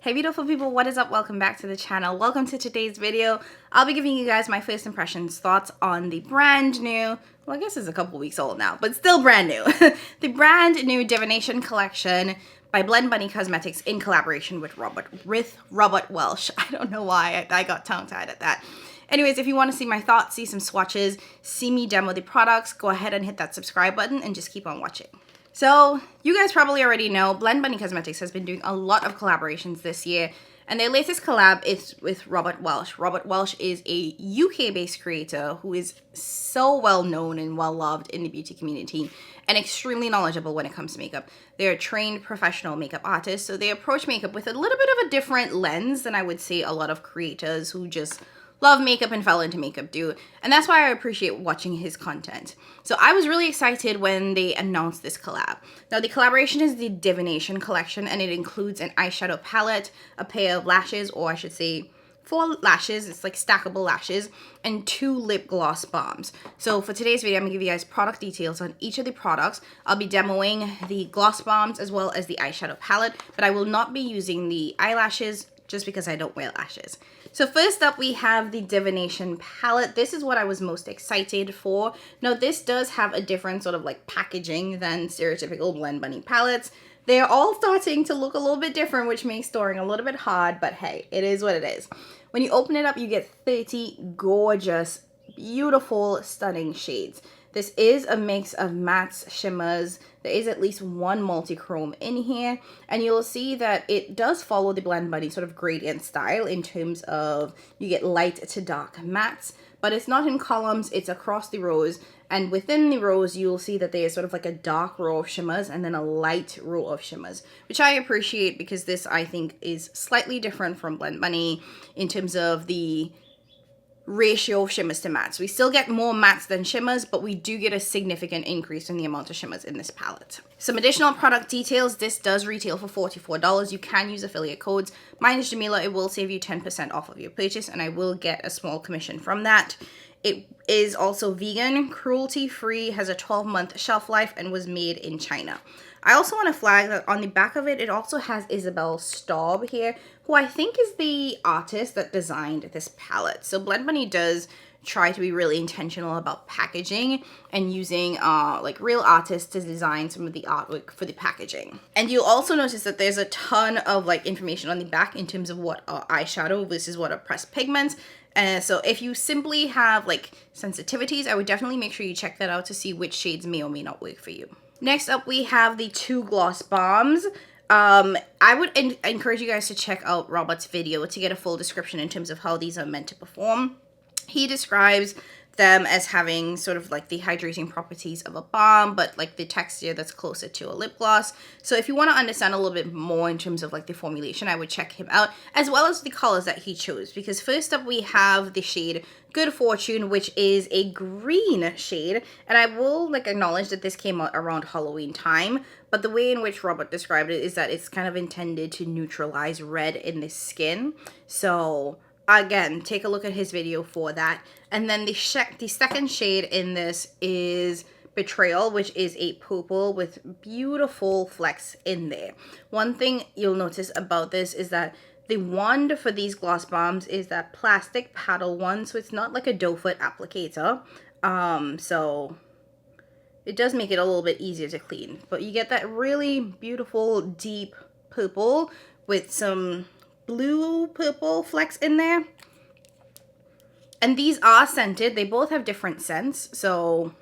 Hey beautiful people, what is up? Welcome back to the channel. Welcome to today's video. I'll be giving you guys my first impressions, thoughts on the brand new, well I guess it's a couple weeks old now, but still brand new. The brand new Divination collection by Blend Bunny Cosmetics in collaboration with Robert Welsh. I don't know why I got tongue-tied at that. Anyways, if you want to see my thoughts, see some swatches, see me demo the products, go ahead and hit that subscribe button and just keep on watching. So, you guys probably already know, Blend Bunny Cosmetics has been doing a lot of collaborations this year, and their latest collab is with Robert Welsh. Robert Welsh is a UK-based creator who is so well known and well loved in the beauty community and extremely knowledgeable when it comes to makeup. They're a trained professional makeup artist, so they approach makeup with a little bit of a different lens than I would say a lot of creators who just love makeup and fell into makeup do, and that's why I appreciate watching his content. So I was really excited when they announced this collab. Now the collaboration is the Divination collection, and it includes an eyeshadow palette, a pair of lashes, or I should say 4 lashes, it's like stackable lashes, and 2 lip gloss balms. So for today's video, I'm gonna give you guys product details on each of the products. I'll be demoing the gloss balms as well as the eyeshadow palette, but I will not be using the eyelashes just because I don't wear lashes. So first up, we have the Divination Palette. This is what I was most excited for. Now, this does have a different sort of like packaging than stereotypical Blend Bunny palettes. They're all starting to look a little bit different, which makes storing a little bit hard, but hey, it is what it is. When you open it up, you get 30 gorgeous, beautiful, stunning shades. This is a mix of mattes, shimmers. There is at least one multi-chrome in here, and you'll see that it does follow the Blend Bunny sort of gradient style in terms of you get light to dark mattes, but it's not in columns, it's across the rows, and within the rows you'll see that there's sort of like a dark row of shimmers and then a light row of shimmers, which I appreciate because this I think is slightly different from Blend Bunny in terms of the ratio of shimmers to mattes. We still get more mattes than shimmers, but we do get a significant increase in the amount of shimmers in this palette. Some additional product details. This does retail for $44. You can use affiliate codes. Mine is Jamila. It will save you 10% off of your purchase, and I will get a small commission from that. It is also vegan, cruelty-free, has a 12-month shelf life, and was made in China. I also want to flag that on the back of it, it also has Isabel Staub here, who I think is the artist that designed this palette. So Blend Bunny does try to be really intentional about packaging and using like real artists to design some of the artwork for the packaging. And you'll also notice that there's a ton of like information on the back in terms of what are eyeshadow versus what are pressed pigments. So if you simply have like sensitivities, I would definitely make sure you check that out to see which shades may or may not work for you. Next up, we have the 2 gloss balms. I would encourage you guys to check out Robert's video to get a full description in terms of how these are meant to perform. He describes them as having sort of like the hydrating properties of a balm, but like the texture that's closer to a lip gloss. So if you want to understand a little bit more in terms of like the formulation, I would check him out, as well as the colors that he chose. Because first up, we have the shade Good Fortune, which is a green shade, and I will like acknowledge that this came out around Halloween time, but the way in which Robert described it is that it's kind of intended to neutralize red in the skin. So again, take a look at his video for that. And then the second shade in this is Betrayal, which is a purple with beautiful flecks in there. One thing you'll notice about this is that the wand for these gloss balms is that plastic paddle one, so it's not like a doe foot applicator. So it does make it a little bit easier to clean. But you get that really beautiful deep purple with some blue purple flecks in there. And these are scented. They both have different scents, so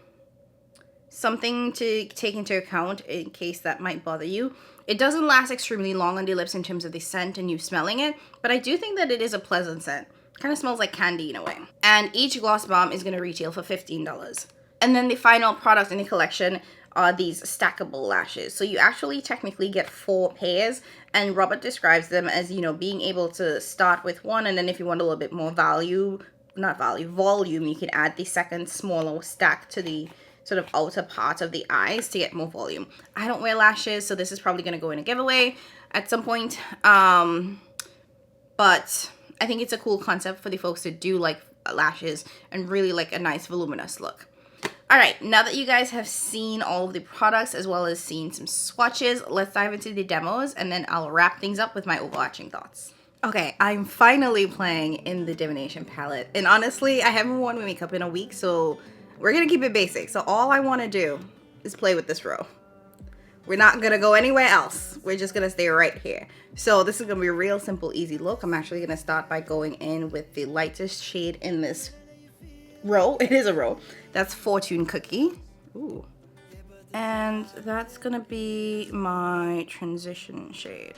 something to take into account in case that might bother you. It doesn't last extremely long on the lips in terms of the scent and you smelling it, but I do think that it is a pleasant scent. Kind of smells like candy in a way. And each gloss balm is going to retail for $15. And then the final product in the collection are these stackable lashes. So you actually technically get 4 pairs, and Robert describes them as, you know, being able to start with one, and then if you want a little bit more volume, you can add the second smaller stack to the sort of outer part of the eyes to get more volume. I don't wear lashes, so this is probably going to go in a giveaway at some point. But I think it's a cool concept for the folks that do like lashes and really like a nice voluminous look. All right, now that you guys have seen all of the products as well as seen some swatches, let's dive into the demos and then I'll wrap things up with my overarching thoughts. Okay, I'm finally playing in the Divination Palette, and honestly, I haven't worn my makeup in a week, so we're gonna keep it basic. So all I wanna do is play with this row. We're not gonna go anywhere else. We're just gonna stay right here. So this is gonna be a real simple, easy look. I'm actually gonna start by going in with the lightest shade in this row. It is a row. That's Fortune Cookie. Ooh. And that's gonna be my transition shade.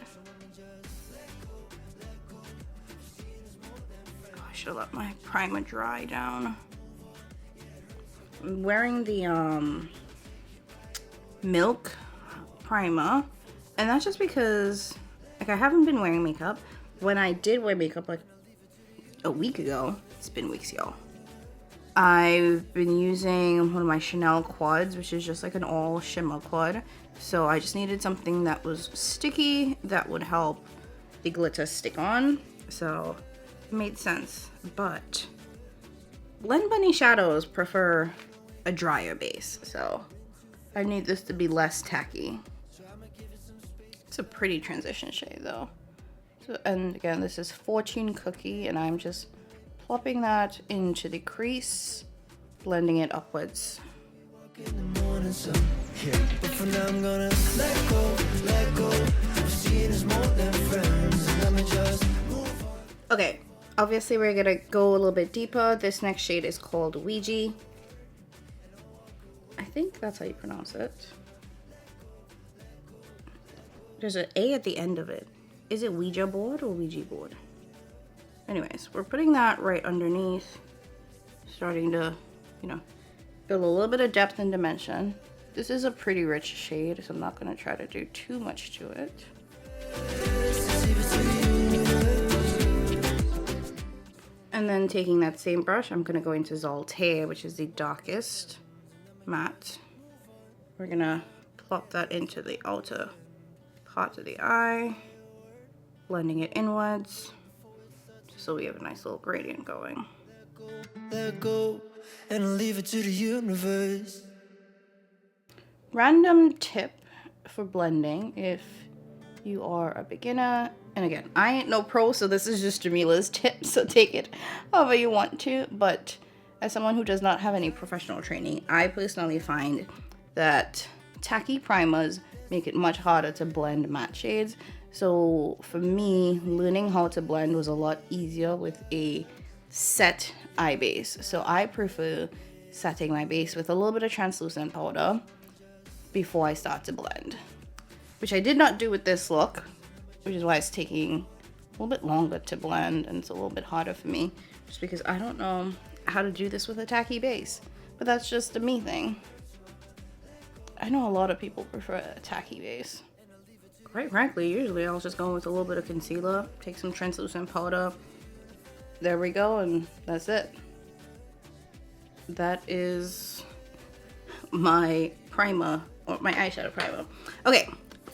Oh, I should have let my primer dry down. I'm wearing the Milk primer, and that's just because like I haven't been wearing makeup. When I did wear makeup like a week ago, it's been weeks, y'all, I've been using one of my Chanel quads, which is just like an all shimmer quad. So I just needed something that was sticky that would help the glitter stick on. So it made sense. But Blend Bunny shadows prefer a drier base, so I need this to be less tacky. It's a pretty transition shade though. So, and again, this is Fortune Cookie, and I'm just plopping that into the crease, blending it upwards. Okay, obviously we're gonna go a little bit deeper. This next shade is called Ouija. I think that's how you pronounce it. There's an A at the end of it. Is it Ouija board or Ouija board? Anyways, we're putting that right underneath, starting to, you know, build a little bit of depth and dimension. This is a pretty rich shade, so I'm not going to try to do too much to it. And then taking that same brush, I'm going to go into Zoltaire, which is the darkest matte. We're going to plop that into the outer part of the eye, blending it inwards, so we have a nice little gradient going. Let go and leave it to the universe. Random tip for blending if you are a beginner, and again, I ain't no pro, so this is just Jamila's tip, so take it however you want to, but as someone who does not have any professional training, I personally find that tacky primers make it much harder to blend matte shades. So for me, learning how to blend was a lot easier with a set eye base. So I prefer setting my base with a little bit of translucent powder before I start to blend, which I did not do with this look, which is why it's taking a little bit longer to blend and it's a little bit harder for me, just because I don't know how to do this with a tacky base. But that's just a me thing. I know a lot of people prefer a tacky base. Quite frankly, usually I'll just go with a little bit of concealer, take some translucent powder. There we go, and that's it. That is my primer, or my eyeshadow primer. Okay,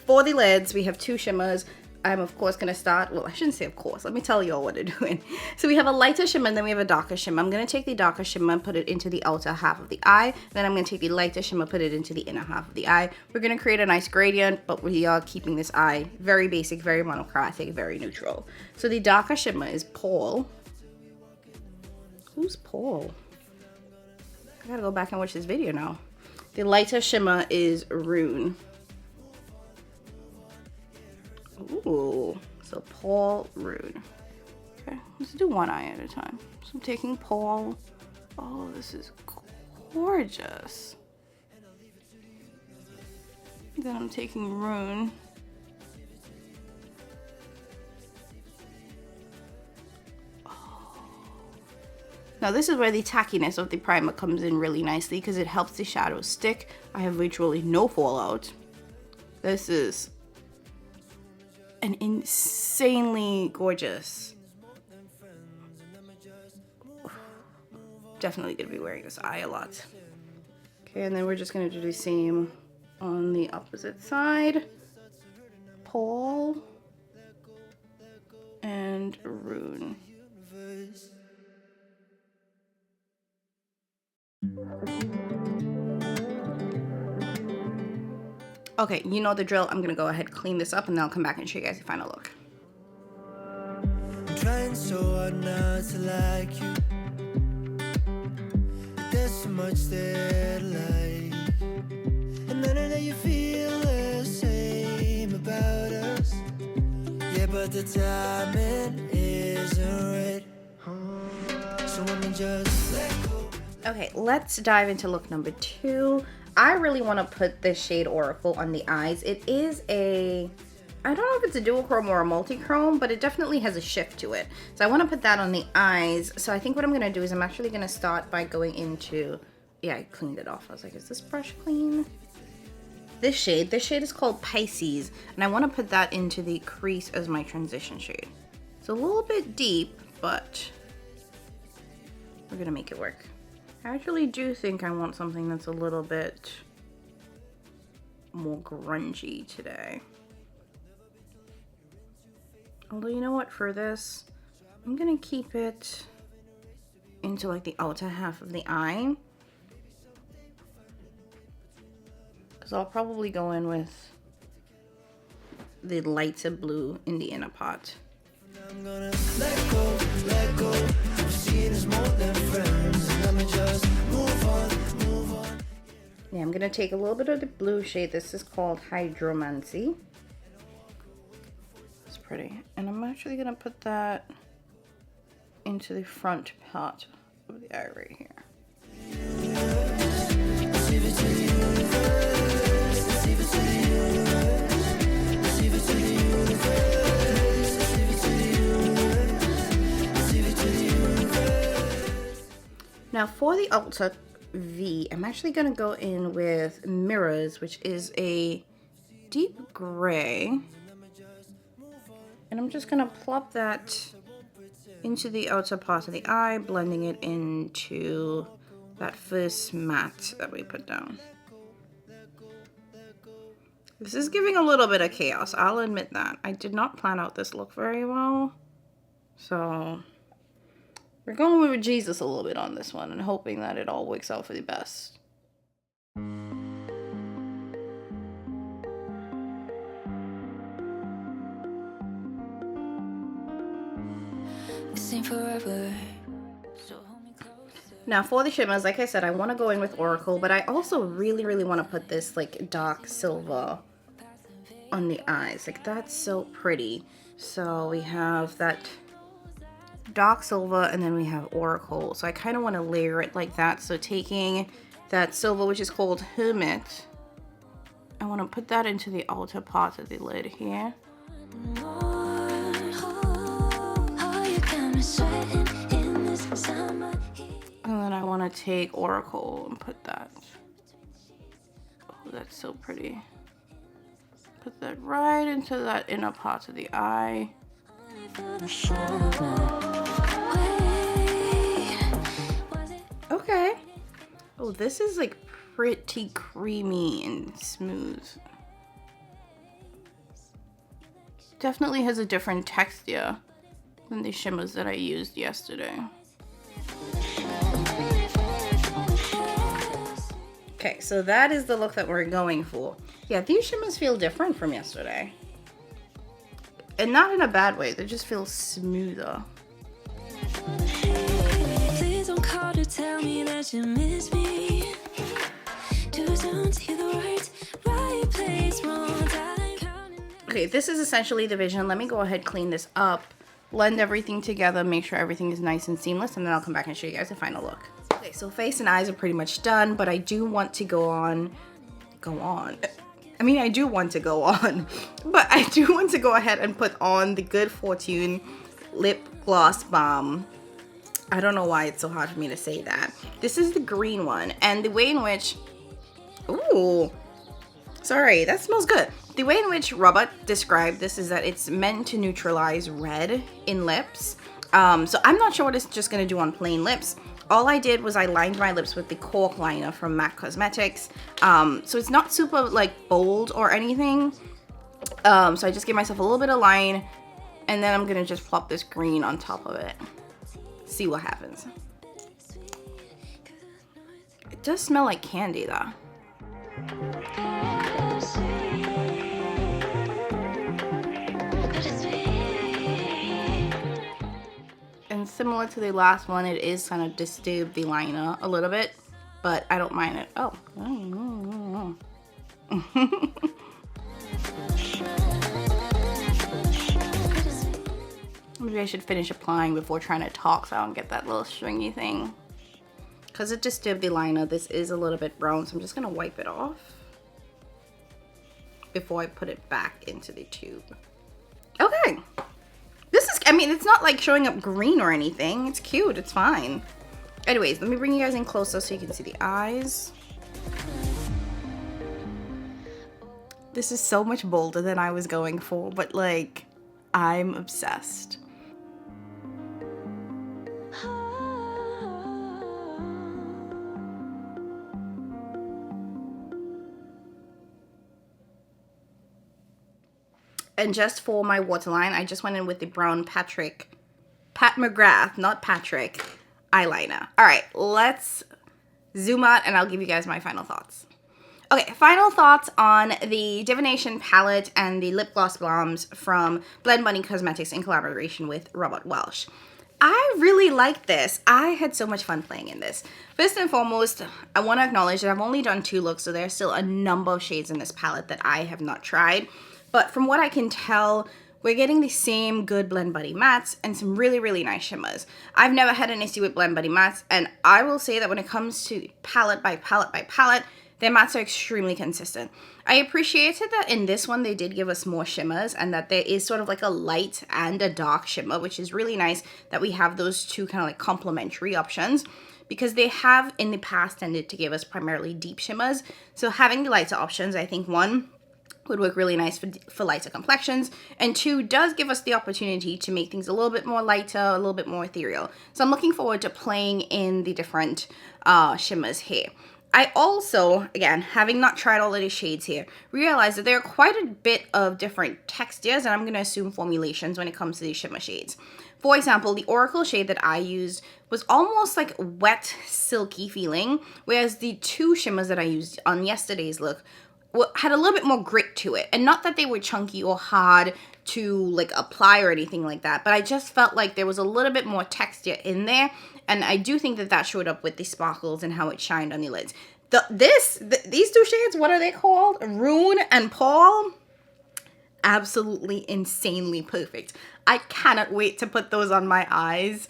for the lids, we have two shimmers. I'm of course gonna start, well, I shouldn't say of course, let me tell you all what they're doing. So we have a lighter shimmer and then we have a darker shimmer. I'm gonna take the darker shimmer and put it into the outer half of the eye. Then I'm gonna take the lighter shimmer, put it into the inner half of the eye. We're gonna create a nice gradient, but we are keeping this eye very basic, very monochromatic, very neutral. So the darker shimmer is Paul. Who's Paul? I gotta go back and watch this video now. The lighter shimmer is Rune. Ooh, so Paul, Rune. Okay, let's do one eye at a time. So I'm taking Paul. Oh, this is gorgeous. Then I'm taking Rune. Oh. Now this is where the tackiness of the primer comes in really nicely because it helps the shadows stick. I have virtually no fallout. This is an insanely gorgeous. Definitely gonna be wearing this eye a lot. Okay, and then we're just gonna do the same on the opposite side. Paul and Rune. Okay, you know the drill. I'm gonna go ahead, clean this up, and then I'll come back and show you guys the final look. I'm trying so hard not to like you. There's so much that I like, and none of that you feel the same about us. Yeah, but the timing isn't right. So let me just let go. Okay, let's dive into look number 2. I really want to put this shade Oracle on the eyes. It is a, I don't know if it's a duochrome or a multi-chrome, but it definitely has a shift to it. So I want to put that on the eyes. So I think what I'm going to do is I'm actually going to start by going into, yeah, I cleaned it off. I was like, is this brush clean? This shade is called Pisces, and I want to put that into the crease as my transition shade. It's a little bit deep, but we're going to make it work. I actually do think I want something that's a little bit more grungy today. Although, you know what, for this, I'm gonna keep it into like the outer half of the eye. Because I'll probably go in with the lighter blue in the inner part. I'm gonna let go, let go. I'm seeing as more than friends. Let me just move on, move on. Yeah, I'm gonna take a little bit of the blue shade. This is called Hydromancy. It's pretty. And I'm actually gonna put that into the front part of the eye right here. Now for the Ultra V, I'm actually going to go in with Mirrors, which is a deep gray. And I'm just going to plop that into the outer part of the eye, blending it into that first matte that we put down. This is giving a little bit of chaos, I'll admit that. I did not plan out this look very well. So we're going with Jesus a little bit on this one and hoping that it all works out for the best. Now for the shimmers, like I said, I want to go in with Oracle, but I also really want to put this like dark silver on the eyes. Like that's so pretty. So we have that dark silver and then we have Oracle. So I kind of want to layer it like that. So taking that silver, which is called Hermit, I want to put that into the outer part of the lid here. And then I want to take Oracle and put that. Oh, that's so pretty. Put that right into that inner part of the eye. Okay. Oh, this is like pretty creamy and smooth. Definitely has a different texture than the shimmers that I used yesterday. Okay, so that is the look that we're going for. Yeah, these shimmers feel different from yesterday. And not in a bad way, they just feel smoother. Please don't call to tell me that you miss me. Too soon to hear the words, right place, wrong time. Okay, this is essentially the vision. Let me go ahead, clean this up, blend everything together, make sure everything is nice and seamless, and then I'll come back and show you guys the final look. Okay, so face and eyes are pretty much done, but I do want to go on. I mean, I do want to go on, but I do want to go ahead and put on the Good Fortune Lip Gloss Balm. I don't know why it's so hard for me to say that. This is the green one, and the way in which, ooh, sorry, that smells good. The way in which Robert described this is that it's meant to neutralize red in lips. So I'm not sure what it's just gonna do on plain lips. All I did was I lined my lips with the Cork liner from MAC Cosmetics. So it's not super like bold or anything. So I just gave myself a little bit of line, and then I'm gonna just plop this green on top of it. See what happens. It does smell like candy though. And similar to the last one, it is kind of disturbed the liner a little bit, but I don't mind it. Oh. Maybe I should finish applying before trying to talk so I don't get that little stringy thing. Because it disturbed the liner, this is a little bit brown, so I'm just going to wipe it off before I put it back into the tube. Okay. This is, I mean, it's not like showing up green or anything. It's cute. It's fine. Anyways, let me bring you guys in closer so you can see the eyes. This is so much bolder than I was going for, but like, I'm obsessed. And just for my waterline, I just went in with the brown Pat McGrath, not Patrick, eyeliner. All right, let's zoom out and I'll give you guys my final thoughts. Okay, final thoughts on the Divination Palette and the lip gloss bombs from Blend Bunny Cosmetics in collaboration with Robert Welsh. I really like this. I had so much fun playing in this. First and foremost, I want to acknowledge that I've only done 2 looks, so there's still a number of shades in this palette that I have not tried. But from what I can tell, we're getting the same good Blend Bunny mattes and some really, really nice shimmers. I've never had an issue with Blend Bunny mattes, and I will say that when it comes to palette by palette by palette, their mattes are extremely consistent. I appreciated that in this one they did give us more shimmers and that there is sort of like a light and a dark shimmer, which is really nice that we have those two kind of like complementary options, because they have in the past tended to give us primarily deep shimmers. So having the lighter options, I think, one, would work really nice for lighter complexions, and 2, does give us the opportunity to make things a little bit more lighter, a little bit more ethereal. So I'm looking forward to playing in the different shimmers here. I also, again, having not tried all of the shades here, realized that there are quite a bit of different textures, and I'm going to assume formulations when it comes to these shimmer shades. For example, the Oracle shade that I used was almost like wet, silky feeling, whereas the 2 shimmers that I used on yesterday's look had a little bit more grit to it. And not that they were chunky or hard to like apply or anything like that, but I just felt like there was a little bit more texture in there, and I do think that that showed up with the sparkles and how it shined on the lids. These 2 shades, what are they called? Rune and Paul? Absolutely insanely perfect. I cannot wait to put those on my eyes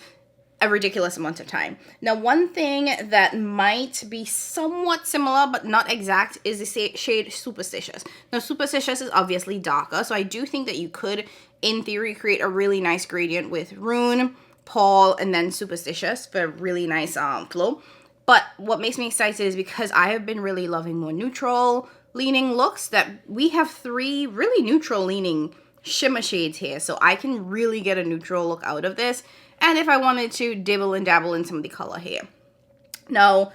a ridiculous amount of time. Now, one thing that might be somewhat similar but not exact is the shade Superstitious. Now, Superstitious is obviously darker, so I do think that you could, in theory, create a really nice gradient with Rune, Paul, and then Superstitious for a really nice flow. But what makes me excited is because I have been really loving more neutral leaning looks, that we have 3 really neutral leaning shimmer shades here, so I can really get a neutral look out of this. And if I wanted to dibble and dabble in some of the color here. Now,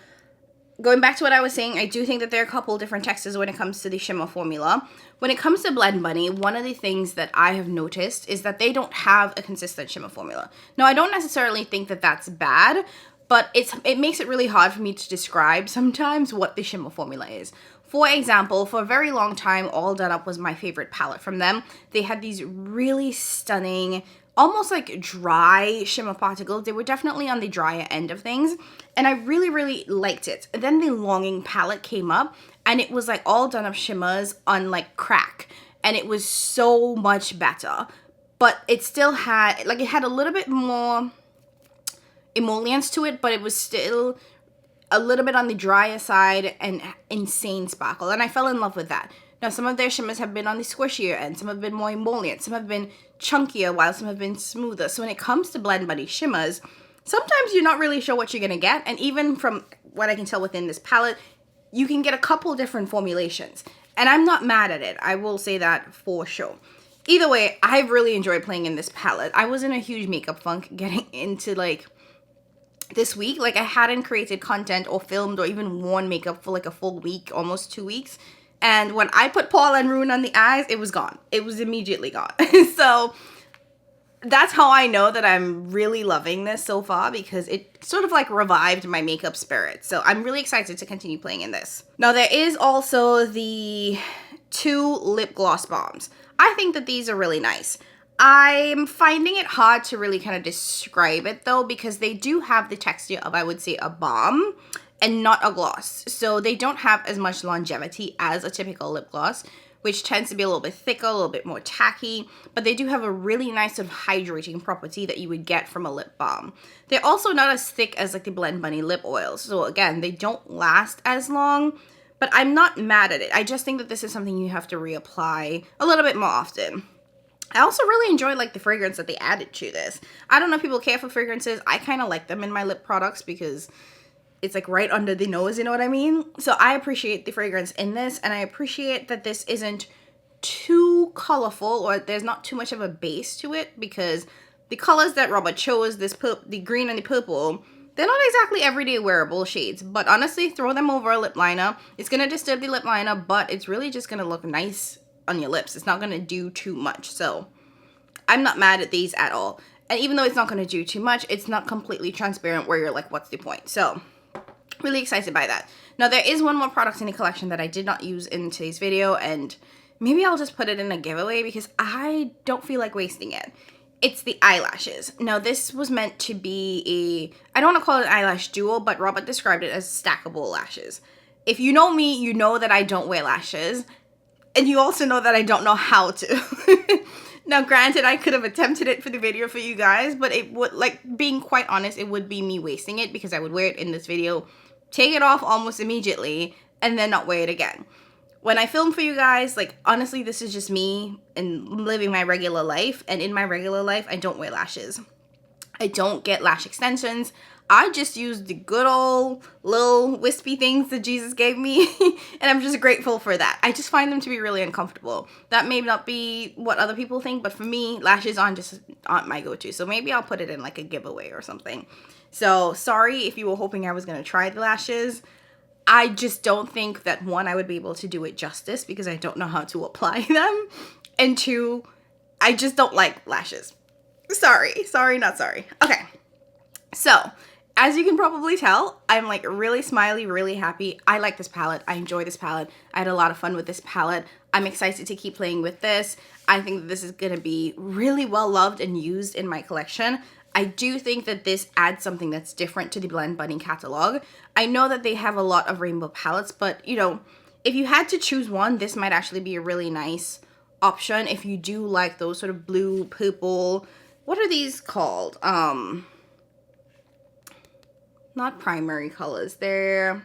going back to what I was saying, I do think that there are a couple different textures when it comes to the shimmer formula. When it comes to Blend Bunny, one of the things that I have noticed is that they don't have a consistent shimmer formula. Now, I don't necessarily think that that's bad, but it makes it really hard for me to describe sometimes what the shimmer formula is. For example, for a very long time, All Done Up was my favorite palette from them. They had these really stunning, almost like dry shimmer particles. They were definitely on the drier end of things, and I really, really liked it. And then the Longing palette came up, and it was like All Done Up shimmers on like crack, and it was so much better. But it still had, like, it had a little bit more emollients to it, but it was still a little bit on the drier side and insane sparkle, and I fell in love with that. Now, some of their shimmers have been on the squishier end, some have been more emollient, some have been chunkier, while some have been smoother. So when it comes to Blend Bunny shimmers, sometimes you're not really sure what you're going to get, and even from what I can tell within this palette, you can get a couple different formulations, and I'm not mad at it. I will say that for sure. Either way, I've really enjoyed playing in this palette. I was in a huge makeup funk getting into like this week. Like, I hadn't created content or filmed or even worn makeup for like a full week, almost 2 weeks. And when I put Paul and Rune on the eyes, it was gone. It was immediately gone. So that's how I know that I'm really loving this so far, because it sort of like revived my makeup spirit. So I'm really excited to continue playing in this. Now, there is also the 2 lip gloss bombs. I think that these are really nice. I'm finding it hard to really kind of describe it though, because they do have the texture of, I would say, a balm and not a gloss. So they don't have as much longevity as a typical lip gloss, which tends to be a little bit thicker, a little bit more tacky, but they do have a really nice sort of hydrating property that you would get from a lip balm. They're also not as thick as like the Blend Bunny lip oils. So again, they don't last as long, but I'm not mad at it. I just think that this is something you have to reapply a little bit more often. I also really enjoy like the fragrance that they added to this. I don't know if people care for fragrances. I kind of like them in my lip products because it's like right under the nose, you know what I mean? So I appreciate the fragrance in this, and I appreciate that this isn't too colorful, or there's not too much of a base to it, because the colors that Robert chose, the green and the purple, they're not exactly everyday wearable shades, but honestly, throw them over a lip liner. It's going to disturb the lip liner, but it's really just going to look nice on your lips. It's not going to do too much, so I'm not mad at these at all. And even though it's not going to do too much, it's not completely transparent where you're like, what's the point? So really excited by that. Now there is one more product in the collection that I did not use in today's video, and maybe I'll just put it in a giveaway because I don't feel like wasting it. It's the eyelashes. Now this was meant to be I don't want to call it an eyelash duo, but Robert described it as stackable lashes. If you know me, you know that I don't wear lashes. And you also know that I don't know how to. Now, granted, I could have attempted it for the video for you guys, but it would, like, being quite honest, it would be me wasting it because I would wear it in this video, take it off almost immediately, and then not wear it again. When I film for you guys, like, honestly, this is just me and living my regular life. And in my regular life, I don't wear lashes. I don't get lash extensions. I just use the good old little wispy things that Jesus gave me, and I'm just grateful for that. I just find them to be really uncomfortable. That may not be what other people think, but for me, lashes aren't my go-to. So maybe I'll put it in like a giveaway or something. So sorry if you were hoping I was going to try the lashes. I just don't think that, one, I would be able to do it justice because I don't know how to apply them, and two, I just don't like lashes. Sorry, not sorry. Okay, so as you can probably tell, I'm like really smiley, really happy. I like this palette. I enjoy this palette. I had a lot of fun with this palette. I'm excited to keep playing with this. I think that this is going to be really well loved and used in my collection. I do think that this adds something that's different to the Blend Bunny catalog. I know that they have a lot of rainbow palettes, but you know, if you had to choose one, this might actually be a really nice option if you do like those sort of blue, purple, what are these called? Not primary colors. They're,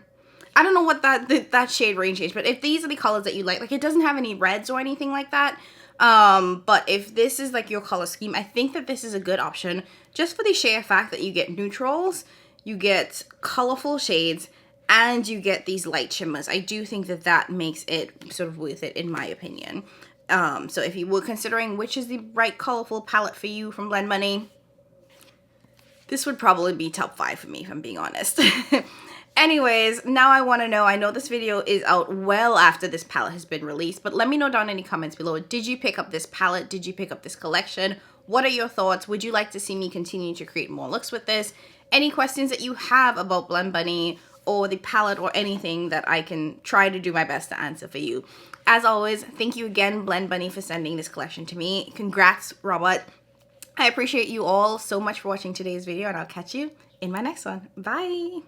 I don't know what that shade range is, but if these are the colors that you like it doesn't have any reds or anything like that. But if this is like your color scheme, I think that this is a good option just for the sheer fact that you get neutrals, you get colorful shades, and you get these light shimmers. I do think that that makes it sort of worth it in my opinion. So if you were considering which is the right colorful palette for you from Blend Bunny, this would probably be top 5 for me, if I'm being honest. Anyways, now I want to know, I know this video is out well after this palette has been released, but let me know down in the comments below. Did you pick up this palette? Did you pick up this collection? What are your thoughts? Would you like to see me continue to create more looks with this? Any questions that you have about Blend Bunny or the palette or anything that I can try to do my best to answer for you. As always, thank you again, Blend Bunny, for sending this collection to me. Congrats, Robert. I appreciate you all so much for watching today's video, and I'll catch you in my next one. Bye!